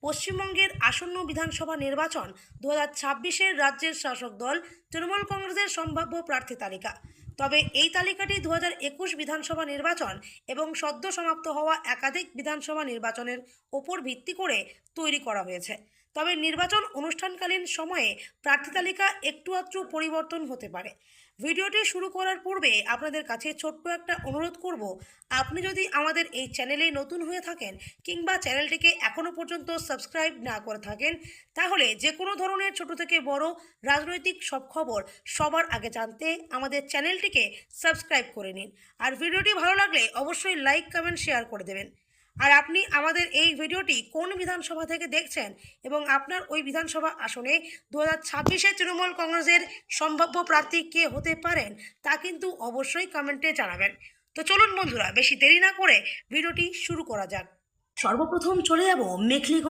পশ্চিমবঙ্গের আসন্ন বিধানসভা নির্বাচন 2026-এর রাজ্যের শাসক দল তৃণমূল কংগ্রেসের সম্ভাব্য প্রার্থী তালিকা। তবে এই তালিকাটি 2021 বিধানসভা নির্বাচন এবং সদ্য সমাপ্ত হওয়া একাধিক বিধানসভা নির্বাচনের ওপর ভিত্তি করে তৈরি করা হয়েছে। তবে নির্বাচন অনুষ্ঠানকালীন সময়ে প্রার্থী তালিকা একটু আধটু পরিবর্তন হতে পারে। ভিডিওটি শুরু করার পূর্বে আপনাদের কাছে ছোট্ট একটা অনুরোধ করব, আপনি যদি আমাদের এই চ্যানেলে নতুন হয়ে থাকেন কিংবা চ্যানেলটিকে এখনও পর্যন্ত সাবস্ক্রাইব না করে থাকেন, তাহলে যে কোনো ধরনের ছোট থেকে বড় রাজনৈতিক সব খবর সবার আগে জানতে আমাদের চ্যানেলটিকে সাবস্ক্রাইব করে নিন। আর ভিডিওটি ভালো লাগলে অবশ্যই লাইক কমেন্ট শেয়ার করে দেবেন। আর আপনি আমাদের এই ভিডিওটি কোন বিধানসভা থেকে দেখছেন এবং আপনার ওই বিধানসভা আসনে 2026-এ তৃণমূল কংগ্রেসের সম্ভাব্য প্রার্থী কে হতে পারেন তা কিন্তু অবশ্যই কমেন্টে জানাবেন। তো চলুন বন্ধুরা, বেশি দেরি না করে ভিডিওটি শুরু করা যাক। সর্বপ্রথম চলে যাব মেখলিগঞ্জ